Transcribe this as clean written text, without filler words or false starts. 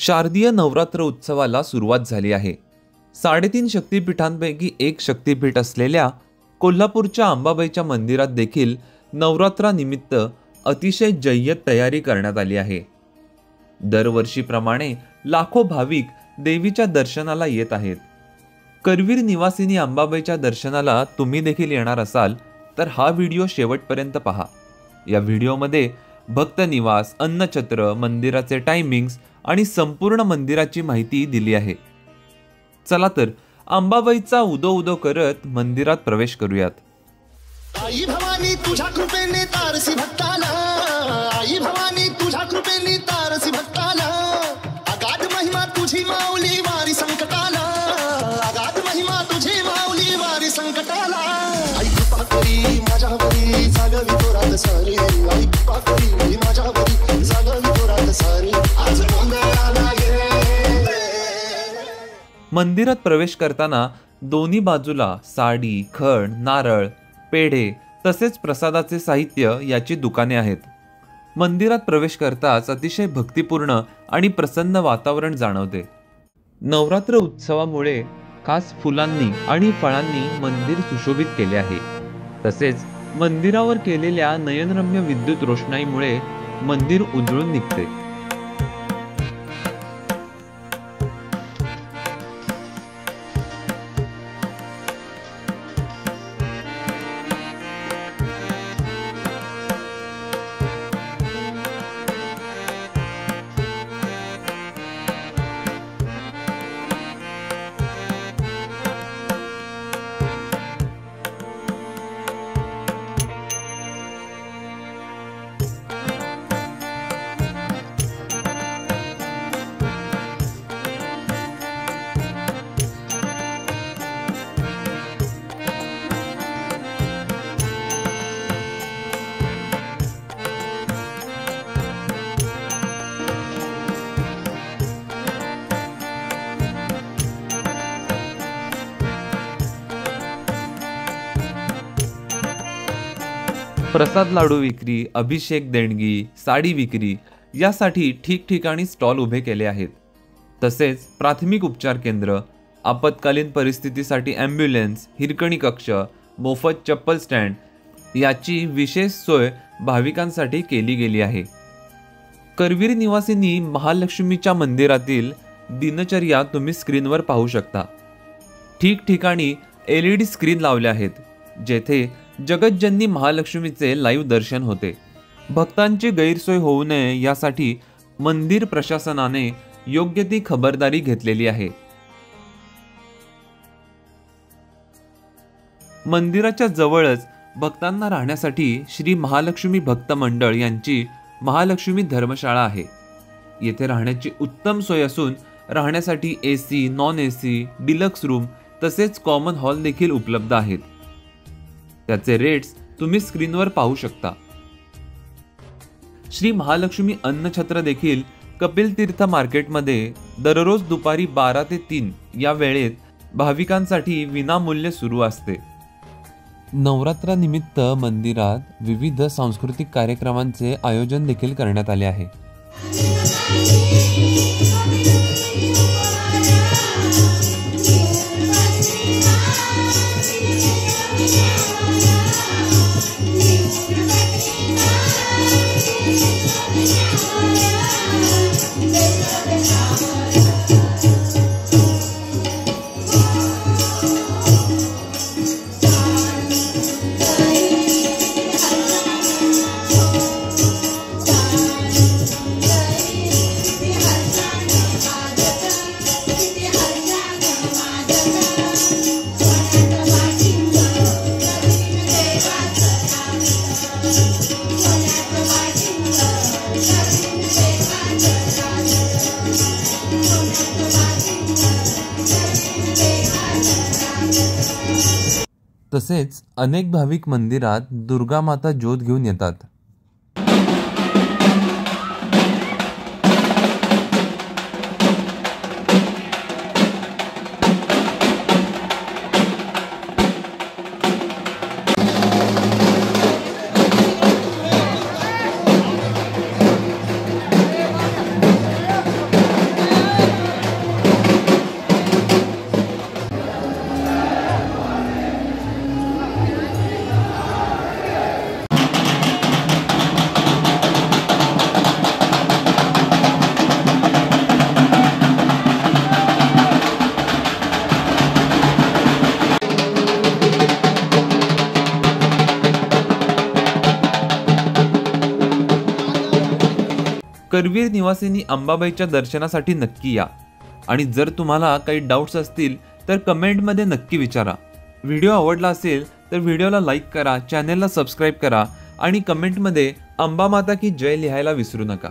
शारदीय नवरात्र उत्सवाला सुरुवात झाली आहे। 3.5 शक्तिपीठांपैकी एक शक्तिपीठ असलेल्या कोल्हापूरच्या अंबाबाईच्या मंदिरात देखील नवरात्रानिमित्त अतिशय जय्यत तयारी करण्यात आली आहे। दरवर्षीप्रमाणे लाखो भाविक देवीच्या दर्शनाला येत आहेत। करवीर निवासिनी अंबाबाईच्या दर्शनाला तुम्ही देखील येणार असाल तर हा व्हिडिओ शेवटपर्यंत पहा। या व्हिडिओमध्ये भक्त निवास, अन्नछत्र, मंदिराचे टायमिंग्स आणि संपूर्ण मंदिराची माहिती दिली आहे। चला तर अंबाबाईचा उदो उदो करत मंदिरात प्रवेश करूयात। आई भवानी तुझ्या कृपेने तारसी भक्ताला, आई भवानी तुझ्या कृपेने तारसी भक्ताला, अगाध महिमा तुझी माऊली वारी संकटाला, अगाध महिमा तुझी माऊली वारी संकटाला। आई कृपा करी माझ्यावरी जागवी तोरात सारी, आई कृपा करी माझ्यावरी जागवी तोरात सारी, आज गोंधळाला ये। मंदिरात प्रवेश करताना दोन्ही बाजूला साडी, खण, नारळ, पेढे तसेच प्रसादाचे साहित्य याची दुकाने आहेत। मंदिरात प्रवेश करताच अतिशय भक्तिपूर्ण आणि प्रसन्न वातावरण जाणवते। नवरात्र उत्सवामुळे खास फुलांनी आणि फळांनी मंदिर सुशोभित केले आहे। तसेच मंदिरावर केलेल्या नयनरम्य विद्युत रोषणाईमुळे मंदिर उजळून निघते। प्रसाद लाडू विक्री, अभिषेक देणगी, साडी विक्री यासाठी ठिकठिकाणी स्टॉल उभे केले आहेत। तसेच प्राथमिक उपचार केंद्र, आपत्कालीन परिस्थितीसाठी ॲम्ब्युलन्स, हिरकणी कक्ष, मोफत चप्पल स्टँड याची विशेष सोय भाविकांसाठी केली गेली आहे। करवीर निवासिनी महालक्ष्मीच्या मंदिरातील दिनचर्या तुम्ही स्क्रीनवर पाहू शकता। ठिकठिकाणी LED स्क्रीन लावले आहेत, जेथे जगज्जननी महालक्ष्मीचे लाईव्ह दर्शन होते। भक्तांची गैरसोय होऊ नये यासाठी मंदिर प्रशासनाने योग्य ती खबरदारी घेतलेली आहे। मंदिराच्या जवळच भक्तांना राहण्यासाठी श्री महालक्ष्मी भक्त मंडळ यांची महालक्ष्मी धर्मशाळा आहे। येथे राहण्याची उत्तम सोय असून राहण्यासाठी AC, non AC, deluxe room तसेच कॉमन हॉल देखील उपलब्ध आहेत। त्याचे रेट्स तुम्ही स्क्रीनवर पाहू शकता। श्री महालक्ष्मी अन्नछत्र देखील कपिल तीर्थ मार्केटमध्ये दररोज दुपारी 12 ते 3 या वेळेत भाविकांसाठी विनामूल्य सुरू असते। नवरात्रानिमित्त मंदिरात विविध सांस्कृतिक कार्यक्रमांचे आयोजन देखील करण्यात आले आहे। तसेच अनेक भाविक मंदिरात दुर्गा माता ज्योत घेऊन येतात। करवीर निवासिनी अंबाबाईच्या दर्शनासाठी नक्की या. आणि जर तुम्हाला काही डाऊट्स असतील तर कमेंटमध्ये नक्की विचारा. व्हिडिओ आवडला असेल तर व्हिडिओला लाईक करा, चॅनेलला सबस्क्राईब करा आणि कमेंटमध्ये अंबा माता की जय लिहायला विसरू नका.